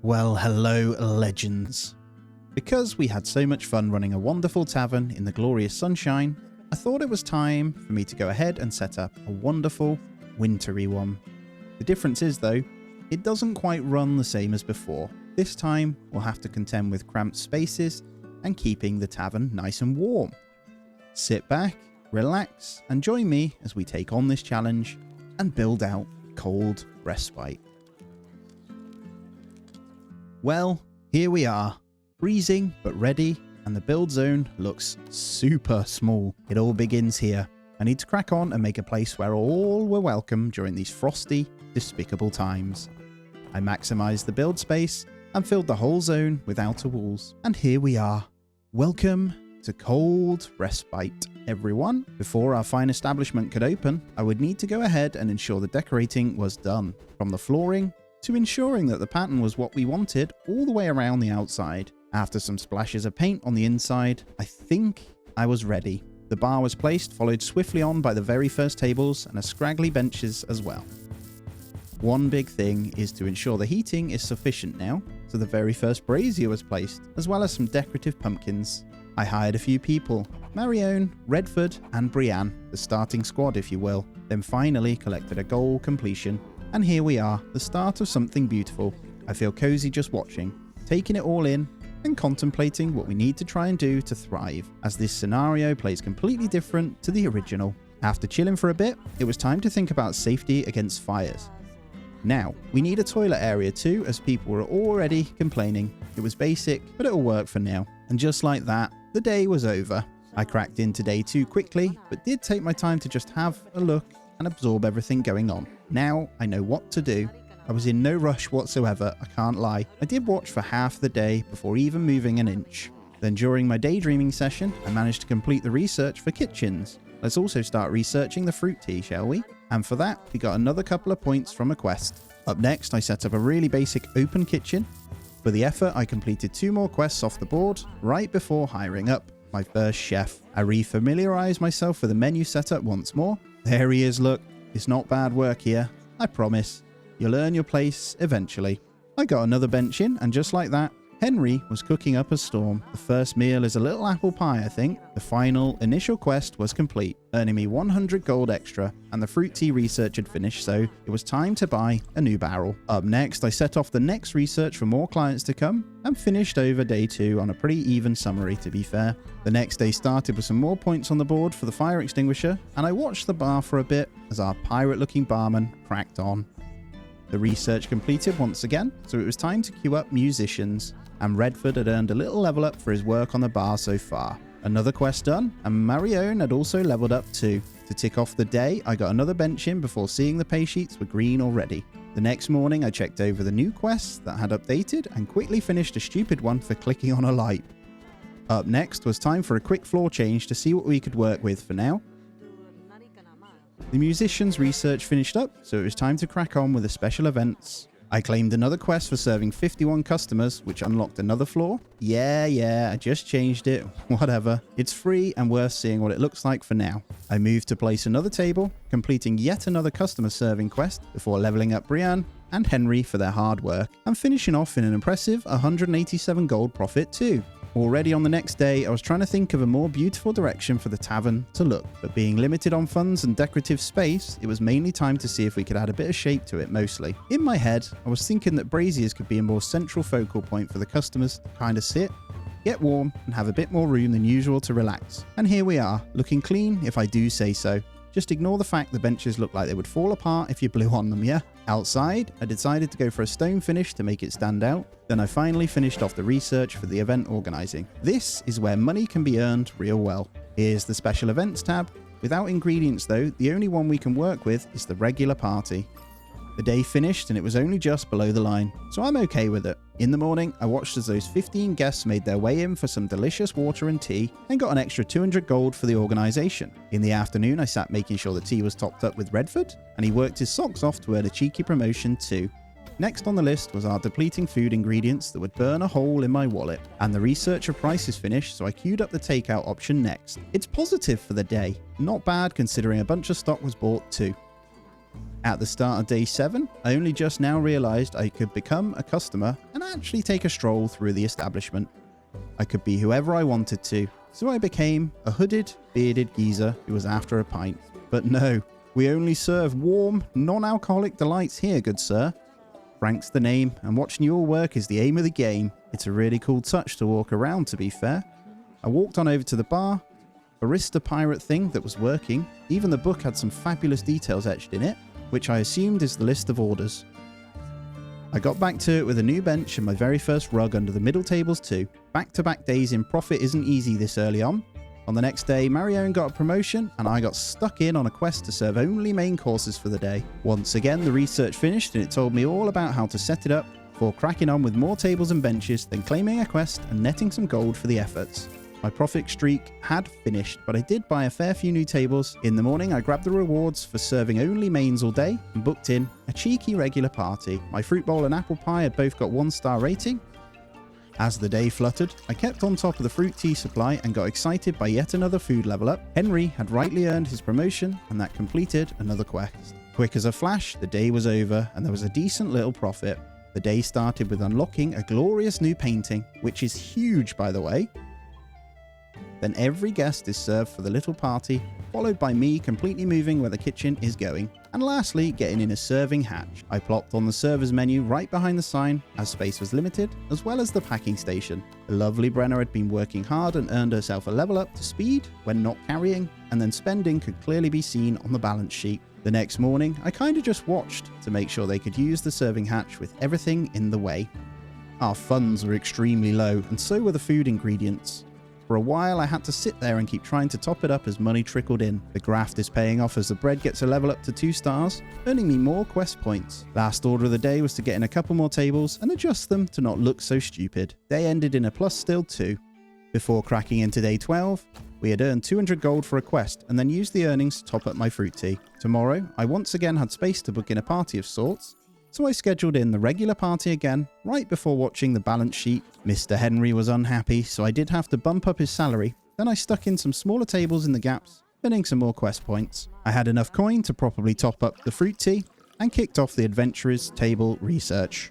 Well, hello, legends. Because we had so much fun running a wonderful tavern in the glorious sunshine, I thought it was time for me to go ahead and set up a wonderful, wintry one. The difference is, though, it doesn't quite run the same as before. This time, we'll have to contend with cramped spaces and keeping the tavern nice and warm. Sit back, relax, and join me as we take on this challenge and build out cold respite. Well, here we are, freezing but ready, and the build zone looks super small. It all begins here. I need to crack on and make a place where all were welcome during these frosty, despicable times. I maximised the build space and filled the whole zone with outer walls. And here we are. Welcome to cold respite, everyone. Before our fine establishment could open, I would need to go ahead and ensure the decorating was done. From the flooring to ensuring that the pattern was what we wanted all the way around the outside. After some splashes of paint on the inside, I think I was ready. The bar was placed, followed swiftly on by the very first tables and a scraggly benches as well. One big thing is to ensure the heating is sufficient now, so the very first brazier was placed, as well as some decorative pumpkins. I hired a few people, Marione, Redford and Brienne, the starting squad if you will, then finally collected a goal completion. And here we are, the start of something beautiful. I feel cozy just watching, taking it all in, and contemplating what we need to try and do to thrive, as this scenario plays completely different to the original. After chilling for a bit, it was time to think about safety against fires. Now, we need a toilet area too, as people were already complaining. It was basic, but it'll work for now. And just like that, the day was over. I cracked into day 2 quickly, but did take my time to just have a look and absorb everything going on. Now I know what to do. I was in no rush whatsoever, I can't lie. I did watch for half the day before even moving an inch. Then during my daydreaming session, I managed to complete the research for kitchens. Let's also start researching the fruit tea, shall we? And for that, we got another couple of points from a quest. Up next, I set up a really basic open kitchen. For the effort, I completed 2 more quests off the board, right before hiring up my first chef. I refamiliarized myself with the menu setup once more. There he is, look. It's not bad work here, I promise. You'll earn your place eventually. I got another bench in, and just like that, Henry was cooking up a storm. The first meal is a little apple pie, I think. The final initial quest was complete, earning me 100 gold extra, and the fruit tea research had finished, so it was time to buy a new barrel. Up next, I set off the next research for more clients to come, and finished over day 2 on a pretty even summary, to be fair. The next day started with some more points on the board for the fire extinguisher, and I watched the bar for a bit as our pirate-looking barman cracked on. The research completed once again, so it was time to queue up musicians, and Redford had earned a little level up for his work on the bar so far. Another quest done, and Marione had also leveled up too. To tick off the day, I got another bench in before seeing the pay sheets were green already. The next morning, I checked over the new quests that had updated and quickly finished a stupid one for clicking on a light. Up next was time for a quick floor change to see what we could work with for now. The musicians' research finished up, so it was time to crack on with the special events. I claimed another quest for serving 51 customers, which unlocked another floor. Yeah, I just changed it. Whatever. It's free and worth seeing what it looks like for now. I moved to place another table, completing yet another customer serving quest before leveling up Brienne and Henry for their hard work, and finishing off in an impressive 187 gold profit too. Already on the next day, I was trying to think of a more beautiful direction for the tavern to look, but being limited on funds and decorative space, it was mainly time to see if we could add a bit of shape to it mostly. In my head, I was thinking that braziers could be a more central focal point for the customers to kind of sit, get warm, and have a bit more room than usual to relax. And here we are, looking clean if I do say so. Just ignore the fact the benches look like they would fall apart if you blew on them, yeah? Outside, I decided to go for a stone finish to make it stand out. Then I finally finished off the research for the event organising. This is where money can be earned real well. Here's the special events tab. Without ingredients though, the only one we can work with is the regular party. The day finished and it was only just below the line, so I'm okay with it. In the morning, I watched as those 15 guests made their way in for some delicious water and tea and got an extra 200 gold for the organisation. In the afternoon, I sat making sure the tea was topped up with Redford, and he worked his socks off to earn a cheeky promotion too. Next on the list was our depleting food ingredients that would burn a hole in my wallet, and the research of prices finished, so I queued up the takeout option next. It's positive for the day. Not bad considering a bunch of stock was bought too. At the start of day 7, I only just now realized I could become a customer and actually take a stroll through the establishment. I could be whoever I wanted to, so I became a hooded, bearded geezer who was after a pint. But no, we only serve warm, non-alcoholic delights here, good sir. Frank's the name, and watching you all work is the aim of the game. It's a really cool touch to walk around, to be fair. I walked on over to the bar, barista pirate thing that was working. Even the book had some fabulous details etched in it, which I assumed is the list of orders. I got back to it with a new bench and my very first rug under the middle tables too. Back-to-back days in profit isn't easy this early on. On the next day, Marion got a promotion and I got stuck in on a quest to serve only main courses for the day. Once again, the research finished and it told me all about how to set it up before cracking on with more tables and benches, then claiming a quest and netting some gold for the efforts. My profit streak had finished, but I did buy a fair few new tables. In the morning, I grabbed the rewards for serving only mains all day and booked in a cheeky regular party. My fruit bowl and apple pie had both got 1-star rating. As the day fluttered, I kept on top of the fruit tea supply and got excited by yet another food level up. Henry had rightly earned his promotion and that completed another quest. Quick as a flash, the day was over and there was a decent little profit. The day started with unlocking a glorious new painting, which is huge by the way. Then every guest is served for the little party, followed by me completely moving where the kitchen is going, and lastly getting in a serving hatch. I plopped on the server's menu right behind the sign, as space was limited, as well as the packing station. The lovely Brenna had been working hard and earned herself a level up to speed when not carrying, and then spending could clearly be seen on the balance sheet. The next morning, I kinda just watched to make sure they could use the serving hatch with everything in the way. Our funds were extremely low, and so were the food ingredients. For a while, I had to sit there and keep trying to top it up as money trickled in. The graft is paying off as the bread gets a level up to 2 stars, earning me more quest points. Last order of the day was to get in a couple more tables and adjust them to not look so stupid. Day ended in a plus still 2. Before cracking into day 12, we had earned 200 gold for a quest and then used the earnings to top up my fruit tea. Tomorrow, I once again had space to book in a party of sorts, so I scheduled in the regular party again, right before watching the balance sheet. Mr. Henry was unhappy, so I did have to bump up his salary. Then I stuck in some smaller tables in the gaps, earning some more quest points. I had enough coin to properly top up the fruit tea, and kicked off the adventurer's table research.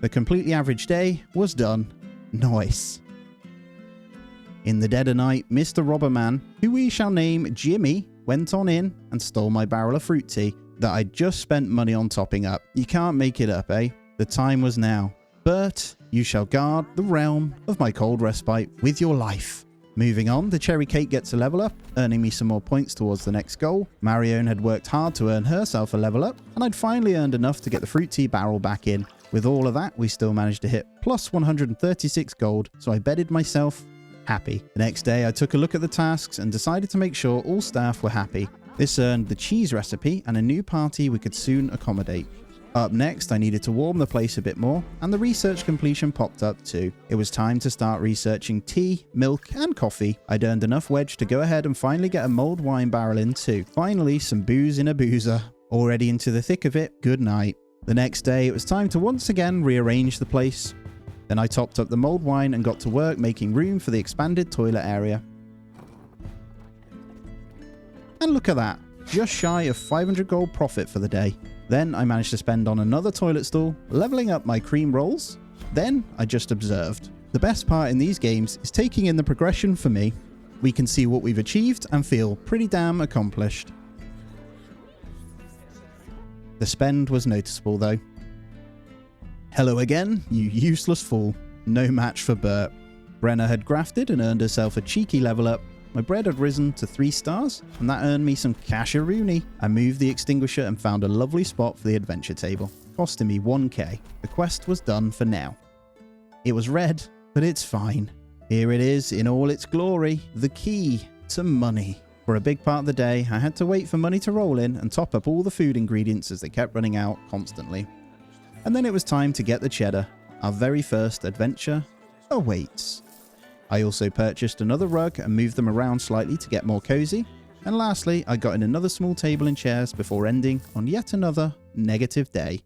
The completely average day was done. Nice. In the dead of night, Mr. Robberman, who we shall name Jimmy, went on in and stole my barrel of fruit tea that I'd just spent money on topping up. You can't make it up, eh? The time was now. But you shall guard the realm of my cold respite with your life. Moving on, the cherry cake gets a level up, earning me some more points towards the next goal. Marion had worked hard to earn herself a level up, and I'd finally earned enough to get the fruit tea barrel back in. With all of that, we still managed to hit plus 136 gold, so I bedded myself happy. The next day, I took a look at the tasks and decided to make sure all staff were happy. This earned the cheese recipe and a new party we could soon accommodate. Up next, I needed to warm the place a bit more, and the research completion popped up too. It was time to start researching tea, milk, and coffee. I'd earned enough wedge to go ahead and finally get a mulled wine barrel in too. Finally, some booze in a boozer. Already into the thick of it, good night. The next day, it was time to once again rearrange the place. Then I topped up the mulled wine and got to work making room for the expanded toilet area. And look at that, just shy of 500 gold profit for the day. Then I managed to spend on another toilet stall, leveling up my cream rolls. Then I just observed. The best part in these games is taking in the progression for me. We can see what we've achieved and feel pretty damn accomplished. The spend was noticeable though. Hello again, you useless fool. No match for Bert. Brenna had grafted and earned herself a cheeky level up. My bread had risen to 3 stars, and that earned me some casheroony. I moved the extinguisher and found a lovely spot for the adventure table, costing me 1k. The quest was done for now. It was red, but it's fine. Here it is in all its glory, the key to money. For a big part of the day, I had to wait for money to roll in and top up all the food ingredients as they kept running out constantly. And then it was time to get the cheddar. Our very first adventure awaits. I also purchased another rug and moved them around slightly to get more cozy. And lastly, I got in another small table and chairs before ending on yet another negative day.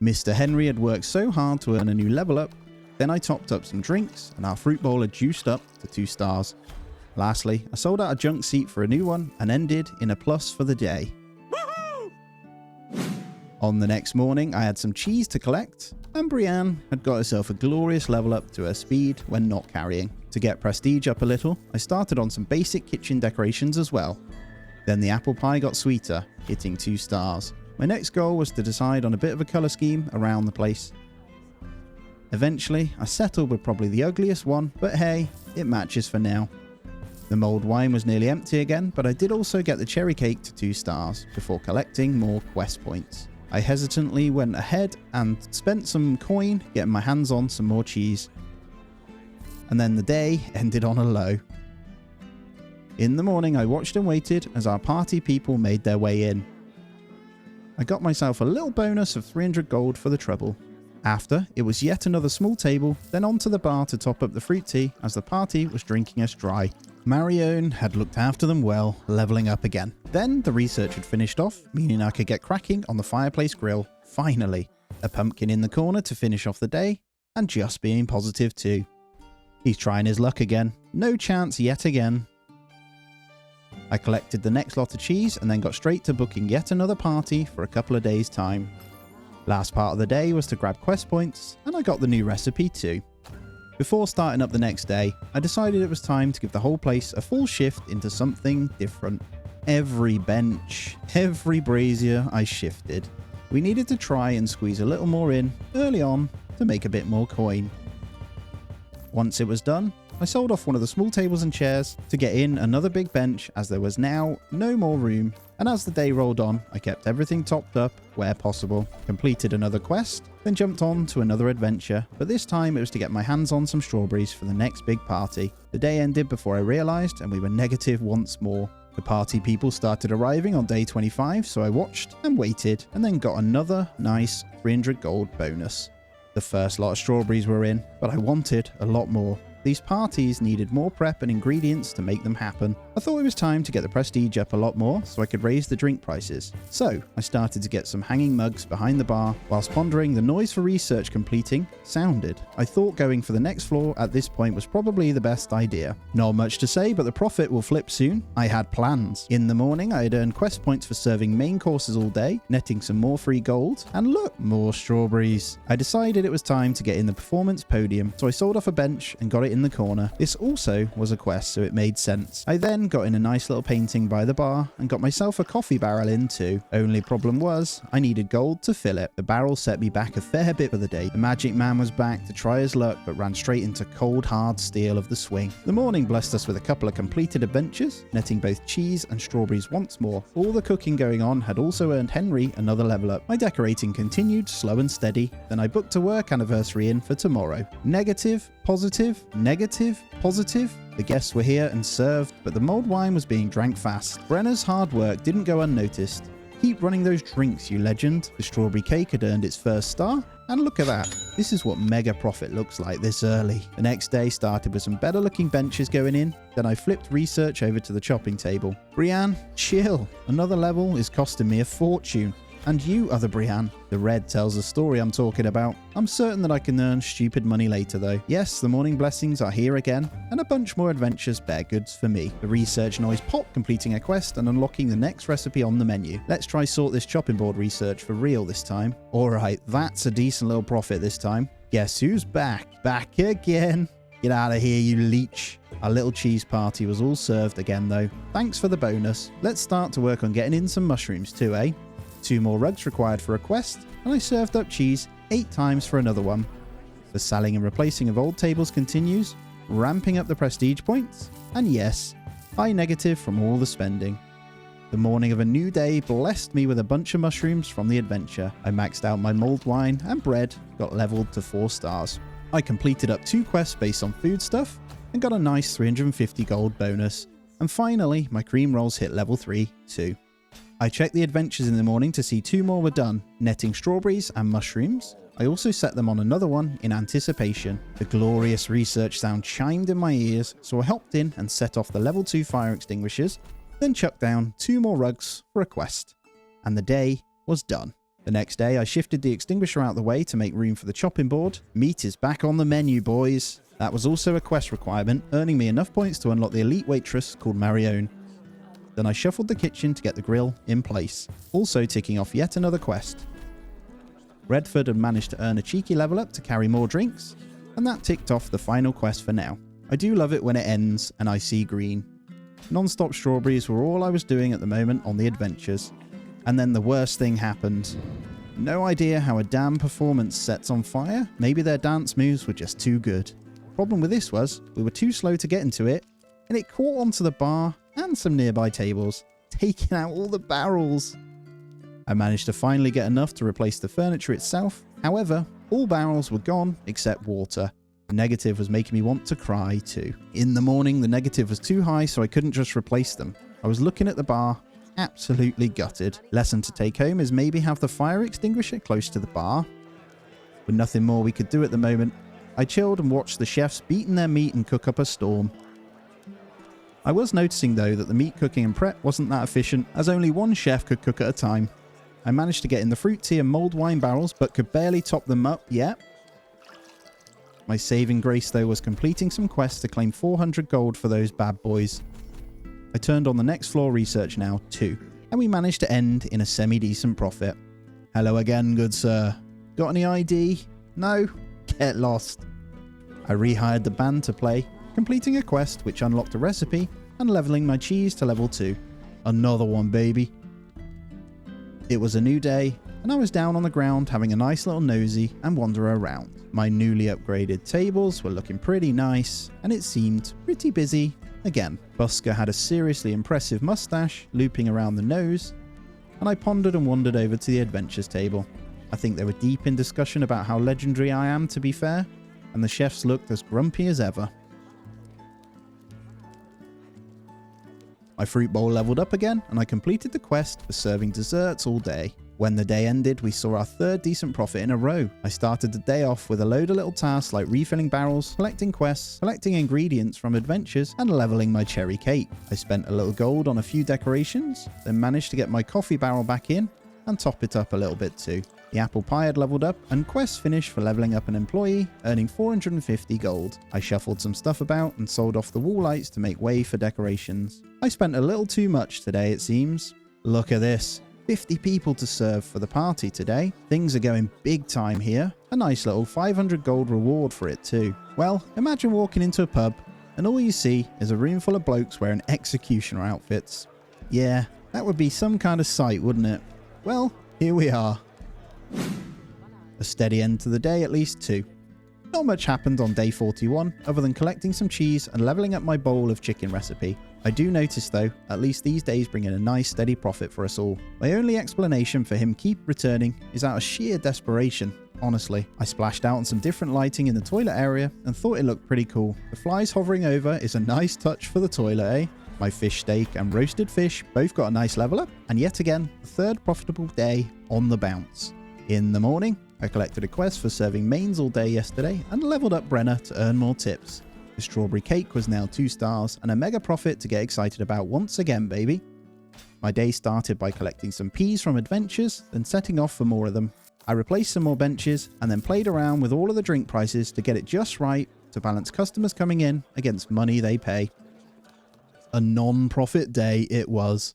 Mr. Henry had worked so hard to earn a new level up. Then I topped up some drinks and our fruit bowl had juiced up to 2 stars. Lastly, I sold out a junk seat for a new one and ended in a plus for the day. On the next morning, I had some cheese to collect, and Brienne had got herself a glorious level up to her speed when not carrying. To get prestige up a little, I started on some basic kitchen decorations as well. Then the apple pie got sweeter, hitting 2 stars. My next goal was to decide on a bit of a colour scheme around the place. Eventually, I settled with probably the ugliest one, but hey, it matches for now. The mulled wine was nearly empty again, but I did also get the cherry cake to 2 stars before collecting more quest points. I hesitantly went ahead and spent some coin getting my hands on some more cheese. And then the day ended on a low. In the morning, I watched and waited as our party people made their way in. I got myself a little bonus of 300 gold for the trouble. After, it was yet another small table, then onto the bar to top up the fruit tea as the party was drinking us dry. Marion had looked after them well, leveling up again. Then the research had finished off, meaning I could get cracking on the fireplace grill. Finally, a pumpkin in the corner to finish off the day, and just being positive too. He's trying his luck again. No chance yet again. I collected the next lot of cheese and then got straight to booking yet another party for a couple of days' time. Last part of the day was to grab quest points, and I got the new recipe too. Before starting up the next day, I decided it was time to give the whole place a full shift into something different. Every bench, every brazier I shifted. We needed to try and squeeze a little more in early on to make a bit more coin. Once it was done, I sold off one of the small tables and chairs to get in another big bench as there was now no more room, and as the day rolled on, I kept everything topped up where possible. Completed another quest, then jumped on to another adventure, but this time it was to get my hands on some strawberries for the next big party. The day ended before I realised and we were negative once more. The party people started arriving on day 25, so I watched and waited and then got another nice 300 gold bonus. The first lot of strawberries were in, but I wanted a lot more. These parties needed more prep and ingredients to make them happen. I thought it was time to get the prestige up a lot more so I could raise the drink prices. So I started to get some hanging mugs behind the bar whilst pondering the noise for research completing sounded. I thought going for the next floor at this point was probably the best idea. Not much to say, but the profit will flip soon. I had plans. In the morning I had earned quest points for serving main courses all day, netting some more free gold, and look, more strawberries. I decided it was time to get in the performance podium, so I sold off a bench and got it in the corner. This also was a quest, so it made sense. I then got in a nice little painting by the bar and got myself a coffee barrel in too. Only problem was, I needed gold to fill it. The barrel set me back a fair bit for the day. The magic man was back to try his luck, but ran straight into cold hard steel of the swing. The morning blessed us with a couple of completed adventures, netting both cheese and strawberries once more. All the cooking going on had also earned Henry another level up. My decorating continued slow and steady, then I booked a work anniversary in for tomorrow. Negative, positive, negative, positive. The guests were here and served, but the mulled wine was being drank fast. Brenna's hard work didn't go unnoticed. Keep running those drinks, you legend. The strawberry cake had earned its first star, and look at that. This is what mega profit looks like this early. The next day started with some better looking benches going in, then I flipped research over to the chopping table. Brienne, chill. Another level is costing me a fortune. And you, other Brienne. The red tells the story I'm talking about. I'm certain that I can earn stupid money later though. Yes, the morning blessings are here again, and a bunch more adventures bear goods for me. The research noise popped, completing a quest and unlocking the next recipe on the menu. Let's try sort this chopping board research for real this time. Alright, that's a decent little profit this time. Guess who's back? Back again. Get out of here, you leech. Our little cheese party was all served again though. Thanks for the bonus. Let's start to work on getting in some mushrooms too, eh? 2 more rugs required for a quest, and I served up cheese 8 times for another one. The selling and replacing of old tables continues, ramping up the prestige points, and yes, high negative from all the spending. The morning of a new day blessed me with a bunch of mushrooms from the adventure. I maxed out my mulled wine and bread, got leveled to 4 stars. I completed up 2 quests based on food stuff, and got a nice 350 gold bonus. And finally, my cream rolls hit level 3 too. I checked the adventures in the morning to see 2 more were done, netting strawberries and mushrooms. I also set them on another one in anticipation. The glorious research sound chimed in my ears, so I hopped in and set off the level 2 fire extinguishers, then chucked down 2 more rugs for a quest. And the day was done. The next day I shifted the extinguisher out the way to make room for the chopping board. Meat is back on the menu, boys. That was also a quest requirement, earning me enough points to unlock the elite waitress called Marion. Then I shuffled the kitchen to get the grill in place, also ticking off yet another quest. Redford had managed to earn a cheeky level up to carry more drinks, and that ticked off the final quest for now. I do love it when it ends and I see green. Non-stop strawberries were all I was doing at the moment on the adventures, and then the worst thing happened. No idea how a damn performance sets on fire. Maybe their dance moves were just too good. The problem with this was, we were too slow to get into it, and it caught onto the bar and some nearby tables, taking out all the barrels. I managed to finally get enough to replace the furniture itself. However, all barrels were gone except water. The negative was making me want to cry too. In the morning, the negative was too high, so I couldn't just replace them. I was looking at the bar, absolutely gutted. Lesson to take home is maybe have the fire extinguisher close to the bar. With nothing more we could do at the moment, I chilled and watched the chefs beating their meat and cook up a storm. I was noticing though that the meat cooking and prep wasn't that efficient, as only one chef could cook at a time. I managed to get in the fruit tea and mulled wine barrels, but could barely top them up yet. My saving grace though was completing some quests to claim 400 gold for those bad boys. I turned on the next floor research now too, and we managed to end in a semi-decent profit. Hello again, good sir. Got any ID? No? Get lost. I rehired the band to play, completing a quest which unlocked a recipe and leveling my cheese to level 2. Another one, baby. It was a new day, and I was down on the ground having a nice little nosy and wander around. My newly upgraded tables were looking pretty nice, and it seemed pretty busy again. Busker had a seriously impressive mustache looping around the nose, and I pondered and wandered over to the adventures table. I think they were deep in discussion about how legendary I am, to be fair, and the chefs looked as grumpy as ever. My fruit bowl leveled up again, and I completed the quest for serving desserts all day. When the day ended, we saw our third decent profit in a row. I started the day off with a load of little tasks like refilling barrels, collecting quests, collecting ingredients from adventures, and leveling my cherry cake. I spent a little gold on a few decorations, then managed to get my coffee barrel back in and top it up a little bit too. The apple pie had leveled up, and quests finished for leveling up an employee, earning 450 gold. I shuffled some stuff about and sold off the wall lights to make way for decorations. I spent a little too much today, it seems. Look at this. 50 people to serve for the party today. Things are going big time here. A nice little 500 gold reward for it too. Well, imagine walking into a pub and all you see is a room full of blokes wearing executioner outfits. Yeah, that would be some kind of sight, wouldn't it? Well, here we are. A steady end to the day at least too. Not much happened on day 41 other than collecting some cheese and leveling up my bowl of chicken recipe. I do notice though, at least these days bring in a nice steady profit for us all. My only explanation for him keep returning is out of sheer desperation. Honestly, I splashed out on some different lighting in the toilet area and thought it looked pretty cool. The flies hovering over is a nice touch for the toilet, eh? My fish steak and roasted fish both got a nice level up, and yet again, the third profitable day on the bounce. In the morning, I collected a quest for serving mains all day yesterday and leveled up Brenna to earn more tips. The strawberry cake was now 2 stars and a mega profit to get excited about once again, baby. My day started by collecting some peas from adventures, then setting off for more of them. I replaced some more benches and then played around with all of the drink prices to get it just right to balance customers coming in against money they pay. A non-profit day it was.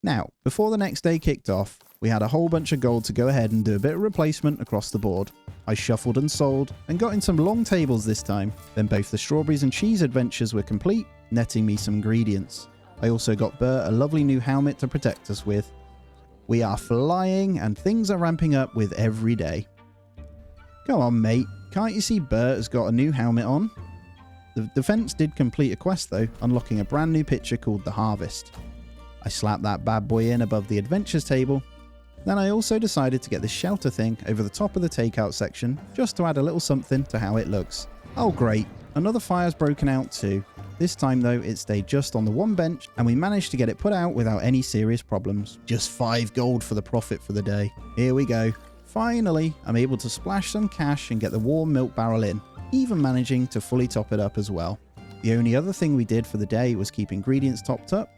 Now, before the next day kicked off, we had a whole bunch of gold to go ahead and do a bit of replacement across the board. I shuffled and sold, and got in some long tables this time. Then both the strawberries and cheese adventures were complete, netting me some ingredients. I also got Bert a lovely new helmet to protect us with. We are flying, and things are ramping up with every day. Come on, mate. Can't you see Bert has got a new helmet on? The defense did complete a quest though, unlocking a brand new picture called The Harvest. I slapped that bad boy in above the adventures table. Then I also decided to get this shelter thing over the top of the takeout section, just to add a little something to how it looks. Oh great, another fire's broken out too. This time though, it stayed just on the one bench, and we managed to get it put out without any serious problems. Just 5 gold for the profit for the day. Here we go. Finally, I'm able to splash some cash and get the warm milk barrel in, even managing to fully top it up as well. The only other thing we did for the day was keep ingredients topped up.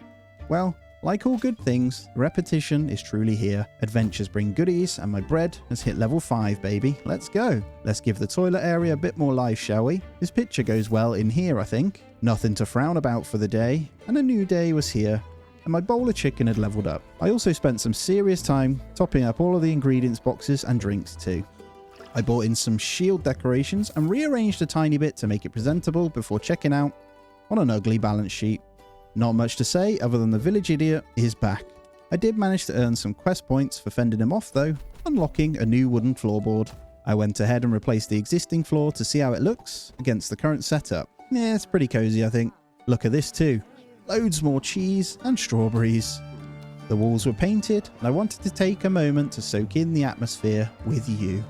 Well, like all good things, repetition is truly here. Adventures bring goodies, and my bread has hit level 5, baby. Let's go. Let's give the toilet area a bit more life, shall we? This picture goes well in here, I think. Nothing to frown about for the day, and a new day was here. and my bowl of chicken had leveled up. I also spent some serious time topping up all of the ingredients boxes and drinks too. I bought in some shield decorations and rearranged a tiny bit to make it presentable before checking out on an ugly balance sheet. Not much to say other than the village idiot is back. I did manage to earn some quest points for fending him off though, unlocking a new wooden floorboard. I went ahead and replaced the existing floor to see how it looks against the current setup. Yeah, it's pretty cozy I think. Look at this too. Loads more cheese and strawberries. The walls were painted and I wanted to take a moment to soak in the atmosphere with you.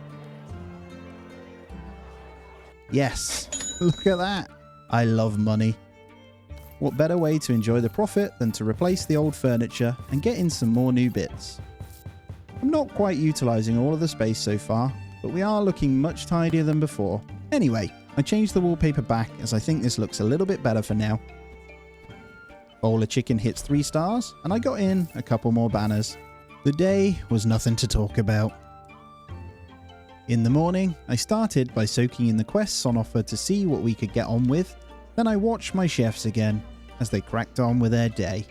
Yes, look at that. I love money. What better way to enjoy the profit than to replace the old furniture and get in some more new bits. I'm not quite utilising all of the space so far, but we are looking much tidier than before. Anyway, I changed the wallpaper back as I think this looks a little bit better for now. Bowl of chicken hits 3 stars and I got in a couple more banners. The day was nothing to talk about. In the morning, I started by soaking in the quests on offer to see what we could get on with. Then I watched my chefs again as they cracked on with their day.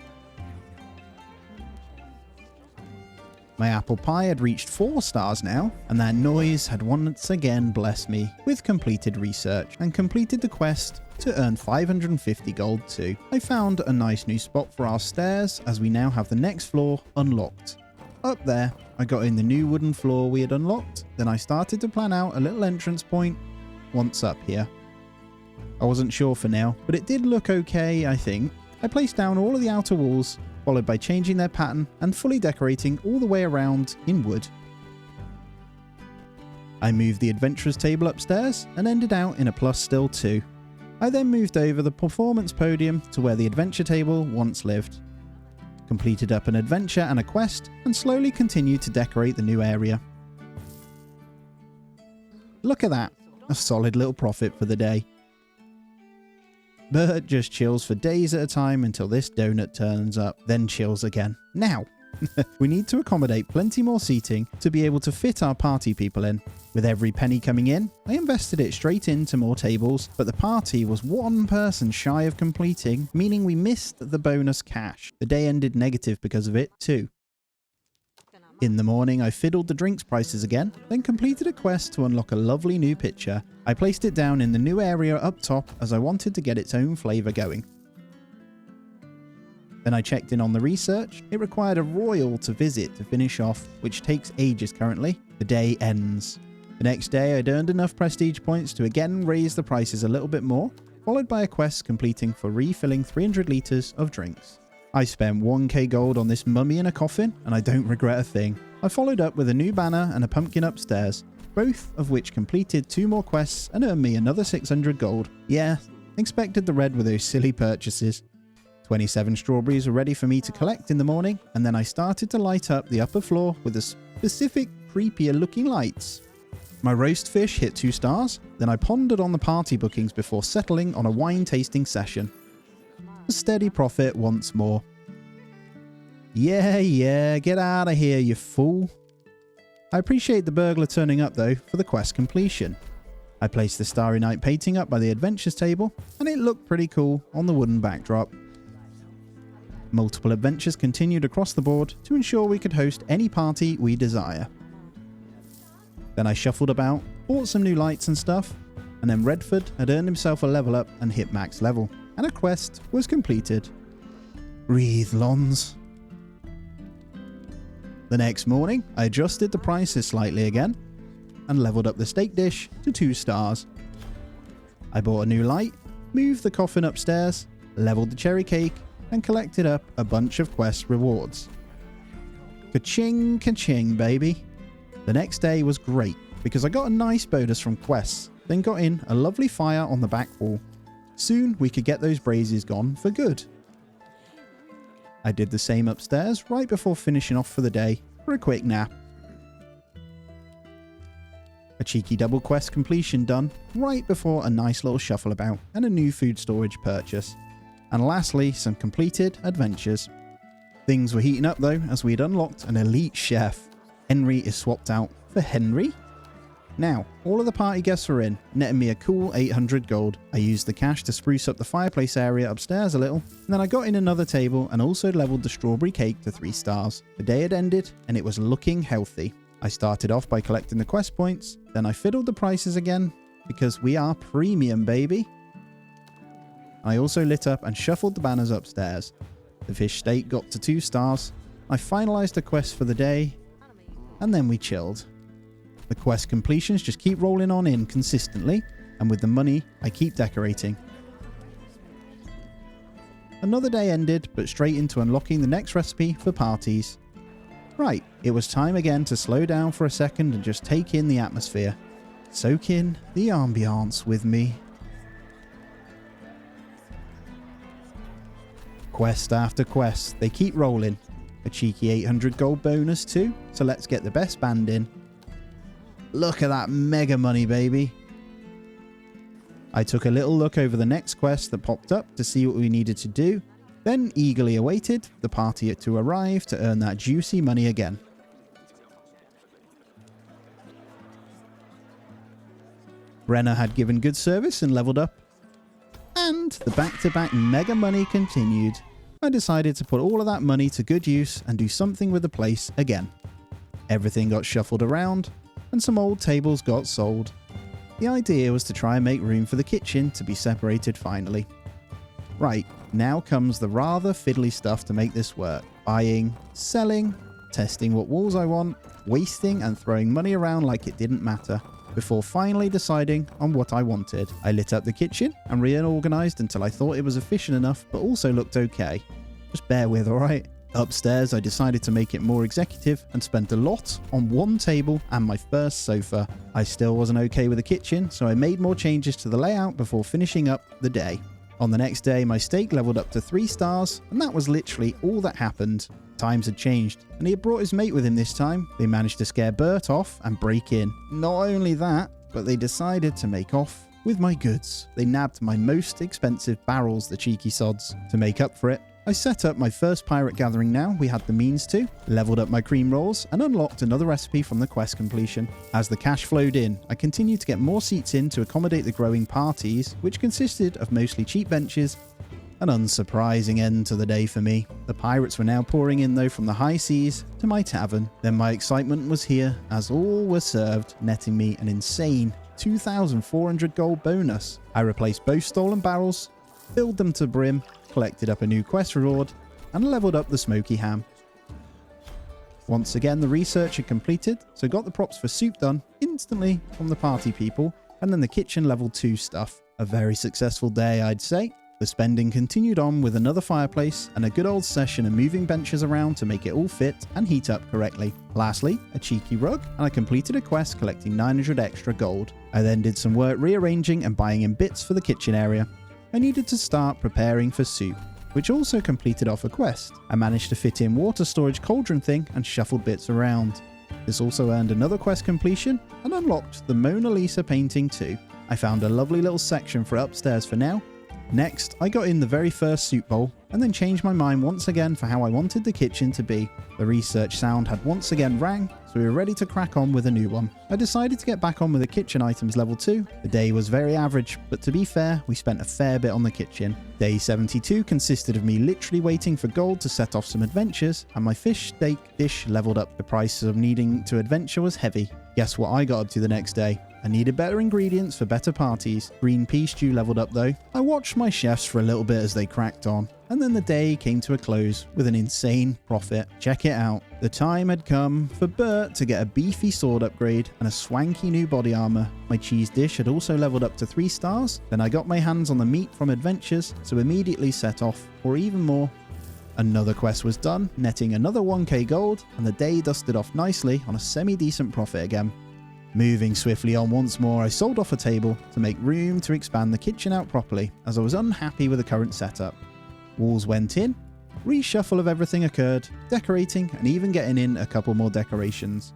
My apple pie had reached 4 stars now, and that noise had once again blessed me with completed research and completed the quest to earn 550 gold too. I found a nice new spot for our stairs as we now have the next floor unlocked. Up there, I got in the new wooden floor we had unlocked, then I started to plan out a little entrance point once up here. I wasn't sure for now, but it did look okay I think. I placed down all of the outer walls, followed by changing their pattern and fully decorating all the way around in wood. I moved the adventurers table upstairs and ended out in a plus still 2. I then moved over the performance podium to where the adventure table once lived. Completed up an adventure and a quest and slowly continued to decorate the new area. Look at that, a solid little profit for the day. Bert just chills for days at a time until this donut turns up, then chills again. Now, we need to accommodate plenty more seating to be able to fit our party people in. With every penny coming in, I invested it straight into more tables, but the party was 1 person shy of completing, meaning we missed the bonus cash. The day ended negative because of it too. In the morning, I fiddled the drinks prices again, then completed a quest to unlock a lovely new pitcher. I placed it down in the new area up top as I wanted to get its own flavour going. Then I checked in on the research. It required a royal to visit to finish off, which takes ages currently. The day ends. The next day I'd earned enough prestige points to again raise the prices a little bit more, followed by a quest completing for refilling 300 litres of drinks. I spent 1k gold on this mummy in a coffin and I don't regret a thing. I followed up with a new banner and a pumpkin upstairs, both of which completed 2 more quests and earned me another 600 gold. Yeah, expected the red with those silly purchases. 27 strawberries were ready for me to collect in the morning, and then I started to light up the upper floor with a specific creepier looking lights. My roast fish hit 2 stars, then I pondered on the party bookings before settling on a wine tasting session. A steady profit once more. Yeah, get out of here, you fool. I appreciate the burglar turning up though for the quest completion. I placed the Starry Night painting up by the adventures table, and it looked pretty cool on the wooden backdrop. Multiple adventures continued across the board to ensure we could host any party we desire. Then I shuffled about, bought some new lights and stuff, and then Redford had earned himself a level up and hit max level, and a quest was completed. Breathe, Lons. The next morning, I adjusted the prices slightly again, and leveled up the steak dish to 2 stars. I bought a new light, moved the coffin upstairs, leveled the cherry cake, and collected up a bunch of quest rewards. Ka-ching, ka-ching, baby. The next day was great because I got a nice bonus from quests, then got in a lovely fire on the back wall. Soon we could get those braziers gone for good. I did the same upstairs right before finishing off for the day for a quick nap. A cheeky double quest completion done right before a nice little shuffle about and a new food storage purchase. And lastly, some completed adventures. Things were heating up though as we had unlocked an elite chef. Henry is swapped out for Henry. Now, all of the party guests are in, netting me a cool 800 gold. I used the cash to spruce up the fireplace area upstairs a little, and then I got in another table and also leveled the strawberry cake to 3 stars. The day had ended, and it was looking healthy. I started off by collecting the quest points, then I fiddled the prices again, because we are premium, baby. I also lit up and shuffled the banners upstairs. The fish steak got to 2 stars. I finalized the quest for the day, and then we chilled. The quest completions just keep rolling on in consistently, and with the money, I keep decorating. Another day ended, but straight into unlocking the next recipe for parties. Right, it was time again to slow down for a second and just take in the atmosphere. Soak in the ambiance with me. Quest after quest, they keep rolling. A cheeky 800 gold bonus too, so let's get the best band in. Look at that mega money, baby. I took a little look over the next quest that popped up to see what we needed to do, then eagerly awaited the party to arrive to earn that juicy money again. Brenna had given good service and leveled up, and the back-to-back mega money continued. I decided to put all of that money to good use and do something with the place again. Everything got shuffled around, and some old tables got sold. The idea was to try and make room for the kitchen to be separated finally. Right, now comes the rather fiddly stuff to make this work. Buying, selling, testing what walls I want, wasting and throwing money around like it didn't matter, before finally deciding on what I wanted. I lit up the kitchen and reorganized until I thought it was efficient enough but also looked okay. Just bear with, alright? Upstairs, I decided to make it more executive and spent a lot on one table and my first sofa. I still wasn't okay with the kitchen, so I made more changes to the layout before finishing up the day. On the next day, my steak leveled up to 3 stars, and that was literally all that happened. Times had changed, and he had brought his mate with him this time. They managed to scare Bert off and break in. Not only that, but they decided to make off with my goods. They nabbed my most expensive barrels, the cheeky sods. To make up for it, I set up my first pirate gathering now we had the means to, leveled up my cream rolls, and unlocked another recipe from the quest completion. As the cash flowed in, I continued to get more seats in to accommodate the growing parties, which consisted of mostly cheap benches. An unsurprising end to the day for me. The pirates were now pouring in though from the high seas to my tavern. Then my excitement was here, as all were served, netting me an insane 2,400 gold bonus. I replaced both stolen barrels, filled them to brim, collected up a new quest reward, and leveled up the smoky ham. Once again, the research had completed, so got the props for soup done instantly from the party people, and then the kitchen level 2 stuff. A very successful day, I'd say. The spending continued on with another fireplace and a good old session of moving benches around to make it all fit and heat up correctly. Lastly, a cheeky rug, and I completed a quest collecting 900 extra gold. I then did some work rearranging and buying in bits for the kitchen area. I needed to start preparing for soup, which also completed off a quest. I managed to fit in water storage cauldron thing and shuffled bits around. This also earned another quest completion and unlocked the Mona Lisa painting too. I found a lovely little section for upstairs for now. Next, I got in the very first soup bowl and then changed my mind once again for how I wanted the kitchen to be. The research sound had once again rang, so we were ready to crack on with a new one. I decided to get back on with the kitchen items level 2. The day was very average, but to be fair, we spent a fair bit on the kitchen. Day 72 consisted of me literally waiting for gold to set off some adventures, and my fish steak dish leveled up. The price of needing to adventure was heavy. Guess what I got up to the next day? I needed better ingredients for better parties. Green pea stew leveled up though. I watched my chefs for a little bit as they cracked on, and then the day came to a close with an insane profit. Check it out. The time had come for Bert to get a beefy sword upgrade and a swanky new body armor. My cheese dish had also leveled up to 3 stars. Then I got my hands on the meat from adventures, so immediately set off for even more. Another quest was done, netting another 1k gold, and the day dusted off nicely on a semi-decent profit again. Moving swiftly on once more, I sold off a table to make room to expand the kitchen out properly, as I was unhappy with the current setup. Walls went in, reshuffle of everything occurred, decorating and even getting in a couple more decorations.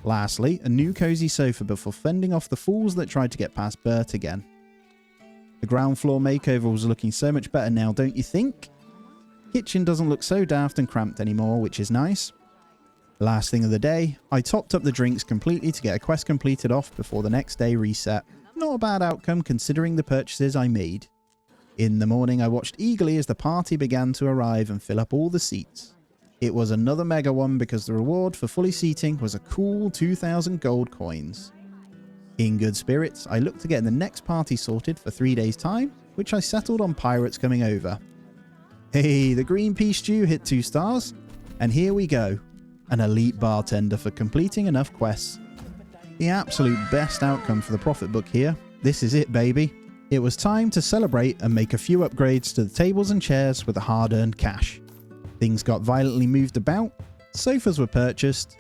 Lastly, a new cozy sofa before fending off the fools that tried to get past Bert again. The ground floor makeover was looking so much better now, don't you think? Kitchen doesn't look so daft and cramped anymore, which is nice. Last thing of the day, I topped up the drinks completely to get a quest completed off before the next day reset. Not a bad outcome considering the purchases I made. In the morning, I watched eagerly as the party began to arrive and fill up all the seats. It was another mega one because the reward for fully seating was a cool 2,000 gold coins. In good spirits, I looked to get the next party sorted for 3 days' time, which I settled on pirates coming over. Hey, the green pea stew hit 2 stars, and here we go. An elite bartender for completing enough quests. The absolute best outcome for the profit book here. This is it, baby. It was time to celebrate and make a few upgrades to the tables and chairs with the hard-earned cash. Things got violently moved about, sofas were purchased.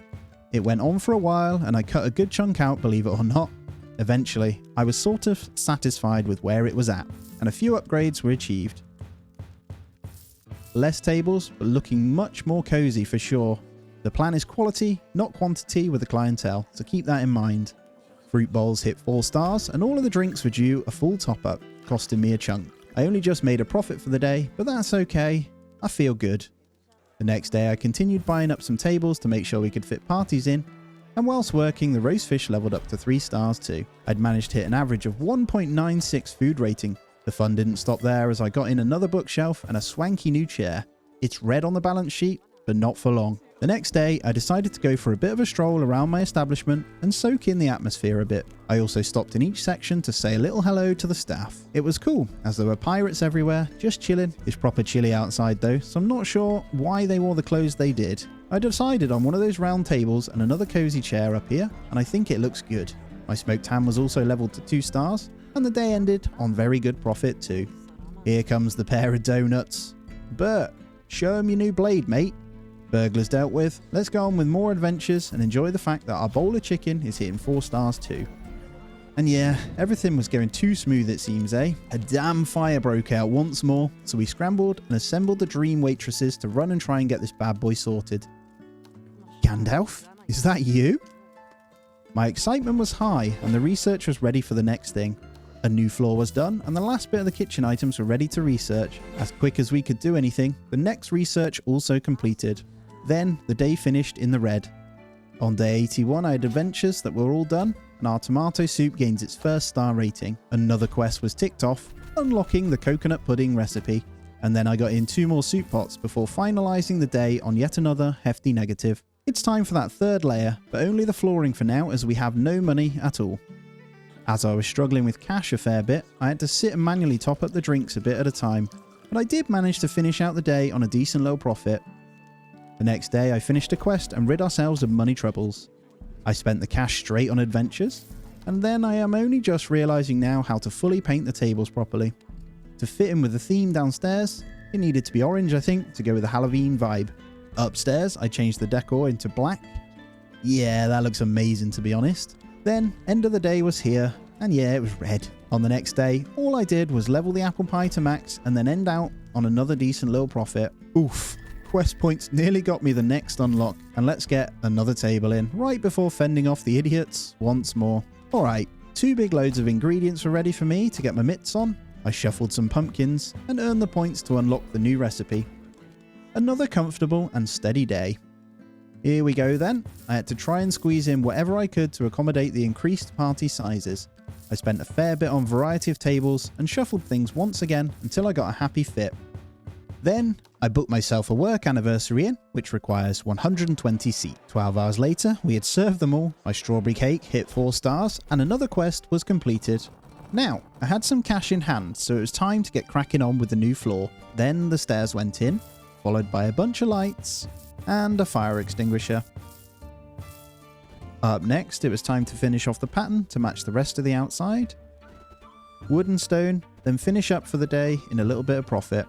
It went on for a while and I cut a good chunk out, believe it or not. Eventually, I was sort of satisfied with where it was at, and a few upgrades were achieved. Less tables, but looking much more cozy for sure. The plan is quality, not quantity with the clientele, so keep that in mind. Fruit bowls hit 4 stars, and all of the drinks were due a full top-up, costing me a chunk. I only just made a profit for the day, but that's okay. I feel good. The next day I continued buying up some tables to make sure we could fit parties in, and whilst working, the roast fish leveled up to 3 stars too. I'd managed to hit an average of 1.96 food rating. The fun didn't stop there as I got in another bookshelf and a swanky new chair. It's red on the balance sheet, but not for long. The next day, I decided to go for a bit of a stroll around my establishment and soak in the atmosphere a bit. I also stopped in each section to say a little hello to the staff. It was cool, as there were pirates everywhere, just chilling. It's proper chilly outside though, so I'm not sure why they wore the clothes they did. I decided on one of those round tables and another cozy chair up here, and I think it looks good. My smoked ham was also leveled to 2 stars, and the day ended on very good profit too. Here comes the pair of donuts. Bert, show 'em your new blade, mate. Burglars dealt with, let's go on with more adventures and enjoy the fact that our bowl of chicken is hitting 4 stars too. And yeah, everything was going too smooth it seems, eh? A damn fire broke out once more, so we scrambled and assembled the dream waitresses to run and try and get this bad boy sorted. Gandalf? Is that you? My excitement was high and the research was ready for the next thing. A new floor was done and the last bit of the kitchen items were ready to research. As quick as we could do anything, the next research also completed. Then, the day finished in the red. On day 81 I had adventures that were all done, and our tomato soup gains its 1st star rating. Another quest was ticked off, unlocking the coconut pudding recipe, and then I got in 2 more soup pots before finalizing the day on yet another hefty negative. It's time for that 3rd layer, but only the flooring for now as we have no money at all. As I was struggling with cash a fair bit, I had to sit and manually top up the drinks a bit at a time, but I did manage to finish out the day on a decent little profit. The next day I finished a quest and rid ourselves of money troubles. I spent the cash straight on adventures, and then I am only just realising now how to fully paint the tables properly. To fit in with the theme downstairs, it needed to be orange I think to go with the Halloween vibe. Upstairs I changed the decor into black. Yeah, that looks amazing to be honest. Then end of the day was here, and yeah, it was red. On the next day, all I did was level the apple pie to max and then end out on another decent little profit. Oof. Quest points nearly got me the next unlock, and let's get another table in right before fending off the idiots once more. Alright, 2 big loads of ingredients were ready for me to get my mitts on. I shuffled some pumpkins and earned the points to unlock the new recipe. Another comfortable and steady day. Here we go then. I had to try and squeeze in whatever I could to accommodate the increased party sizes. I spent a fair bit on variety of tables and shuffled things once again until I got a happy fit. Then, I booked myself a work anniversary in, which requires 120 seats. 12 hours later, we had served them all, my strawberry cake hit 4 stars, and another quest was completed. Now, I had some cash in hand, so it was time to get cracking on with the new floor. Then the stairs went in, followed by a bunch of lights, and a fire extinguisher. Up next, it was time to finish off the pattern to match the rest of the outside. Wood and stone, then finish up for the day in a little bit of profit.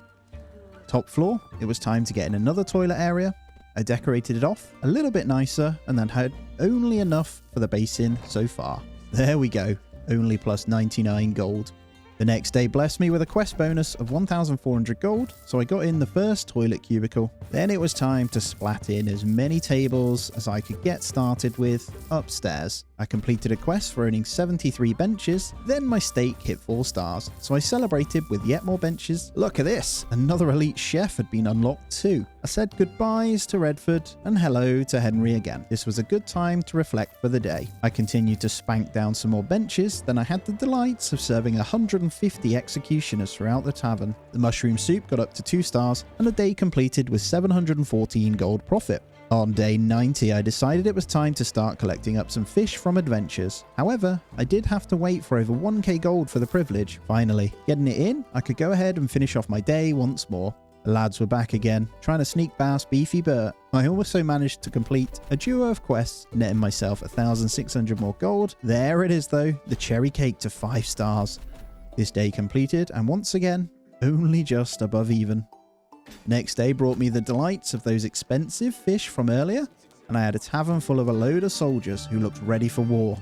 Top floor, it was time to get in another toilet area. I decorated it off a little bit nicer and then had only enough for the basin so far. There we go, only plus 99 gold. The next day blessed me with a quest bonus of 1,400 gold, so I got in the first toilet cubicle. Then it was time to splat in as many tables as I could get started with upstairs. I completed a quest for earning 73 benches, then my steak hit 4 stars, so I celebrated with yet more benches. Look at this, another elite chef had been unlocked too. I said goodbyes to Redford and hello to Henry again. This was a good time to reflect for the day. I continued to spank down some more benches, then I had the delights of serving 150 executioners throughout the tavern. The mushroom soup got up to 2 stars, and the day completed with 714 gold profit. On day 90, I decided it was time to start collecting up some fish from adventures. However, I did have to wait for over 1k gold for the privilege. Finally, getting it in, I could go ahead and finish off my day once more. The lads were back again, trying to sneak past Beefy Bert. I also managed to complete a duo of quests, netting myself 1,600 more gold. There it is though, the cherry cake to 5 stars. This day completed, and once again, only just above even. Next day brought me the delights of those expensive fish from earlier, and I had a tavern full of a load of soldiers who looked ready for war.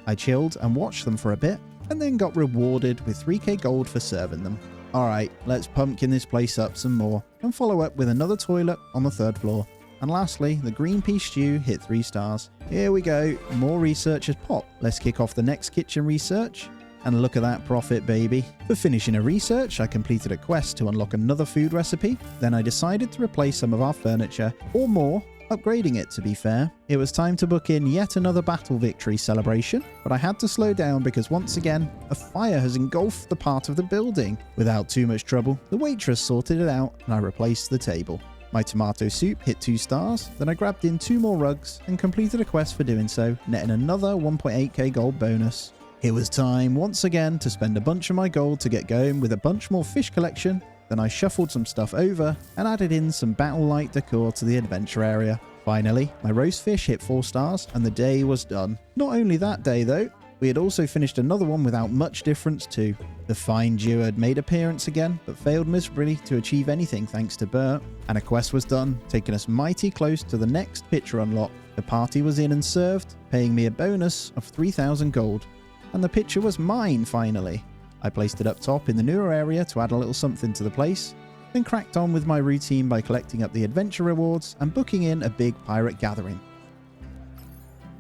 I chilled and watched them for a bit, and then got rewarded with 3k gold for serving them. Alright, let's pumpkin this place up some more, and follow up with another toilet on the 3rd floor. And lastly, the green pea stew hit 3 stars. Here we go, more research has popped. Let's kick off the next kitchen research. And look at that profit, baby. For finishing a research, I completed a quest to unlock another food recipe. Then I decided to replace some of our furniture, or more, upgrading it to be fair. It was time to book in yet another battle victory celebration, but I had to slow down because once again, a fire has engulfed the part of the building. Without too much trouble, the waitress sorted it out and I replaced the table. My tomato soup hit 2 stars, then I grabbed in 2 more rugs and completed a quest for doing so, netting another 1.8k gold bonus. It was time once again to spend a bunch of my gold to get going with a bunch more fish collection. Then I shuffled some stuff over and added in some battle-like decor to the adventure area. Finally, my roast fish hit 4 stars and the day was done. Not only that day though, we had also finished another one without much difference too. The fine duo had made appearance again, but failed miserably to achieve anything thanks to Bert. And a quest was done, taking us mighty close to the next picture unlock. The party was in and served, paying me a bonus of 3,000 gold. And the picture was mine finally. I placed it up top in the newer area to add a little something to the place, then cracked on with my routine by collecting up the adventure rewards and booking in a big pirate gathering.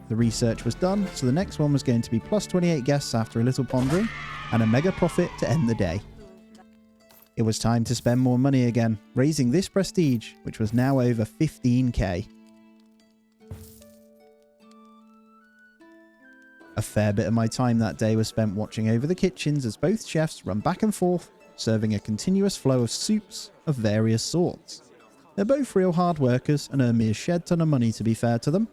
The research was done, so the next one was going to be plus 28 guests after a little pondering, and a mega profit to end the day. It was time to spend more money again, raising this prestige, which was now over 15k. A fair bit of my time that day was spent watching over the kitchens as both chefs run back and forth, serving a continuous flow of soups of various sorts. They're both real hard workers and earn me a shed ton of money to be fair to them.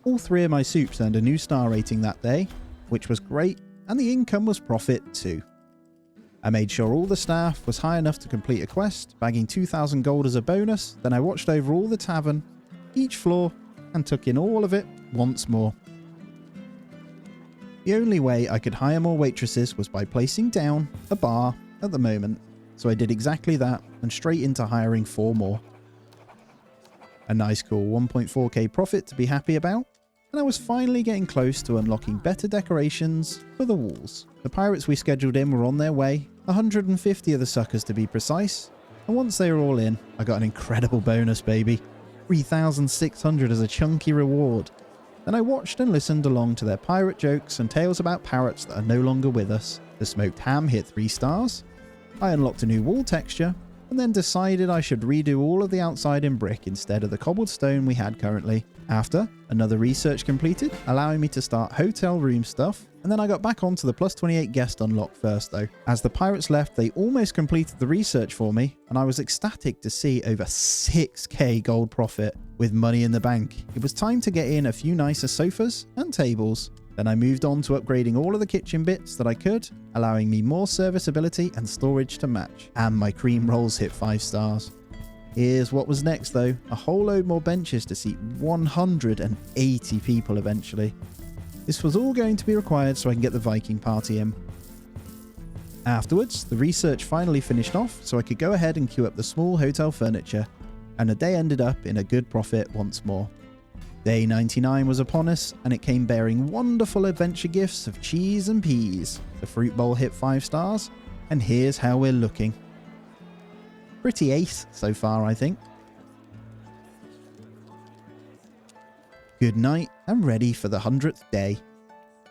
All 3 of my soups earned a new star rating that day, which was great, and the income was profit too. I made sure all the staff was high enough to complete a quest, bagging 2,000 gold as a bonus. Then I watched over all the tavern, each floor, and took in all of it once more. The only way I could hire more waitresses was by placing down a bar at the moment, so I did exactly that and straight into hiring 4 more. A nice cool 1.4k profit to be happy about, and I was finally getting close to unlocking better decorations for the walls. The pirates we scheduled in were on their way, 150 of the suckers to be precise, and once they were all in, I got an incredible bonus, baby. 3,600 as a chunky reward. Then I watched and listened along to their pirate jokes and tales about pirates that are no longer with us. The smoked ham hit 3 stars. I unlocked a new wall texture, and then decided I should redo all of the outside in brick instead of the cobbled stone we had currently. After, another research completed, allowing me to start hotel room stuff, and then I got back onto the plus 28 guest unlock first though. As the pirates left, they almost completed the research for me, and I was ecstatic to see over 6k gold profit with money in the bank. It was time to get in a few nicer sofas and tables. Then I moved on to upgrading all of the kitchen bits that I could, allowing me more serviceability and storage to match. And my cream rolls hit 5 stars. Here's what was next though, a whole load more benches to seat 180 people eventually. This was all going to be required so I can get the Viking party in. Afterwards, the research finally finished off so I could go ahead and queue up the small hotel furniture, and the day ended up in a good profit once more. Day 99 was upon us, and it came bearing wonderful adventure gifts of cheese and peas. The fruit bowl hit 5 stars, and here's how we're looking. Pretty ace so far, I think. Good night, and ready for the 100th day.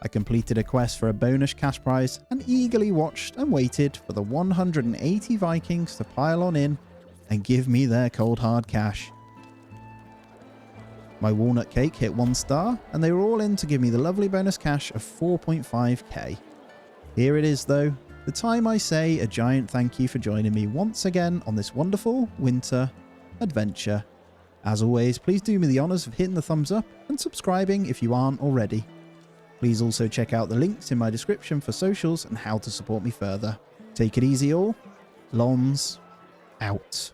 I completed a quest for a bonus cash prize and eagerly watched and waited for the 180 Vikings to pile on in and give me their cold hard cash. My walnut cake hit 1 star and they were all in to give me the lovely bonus cash of 4.5k. Here it is though, the time I say a giant thank you for joining me once again on this wonderful winter adventure. As always, please do me the honours of hitting the thumbs up and subscribing if you aren't already. Please also check out the links in my description for socials and how to support me further. Take it easy all. Lons out.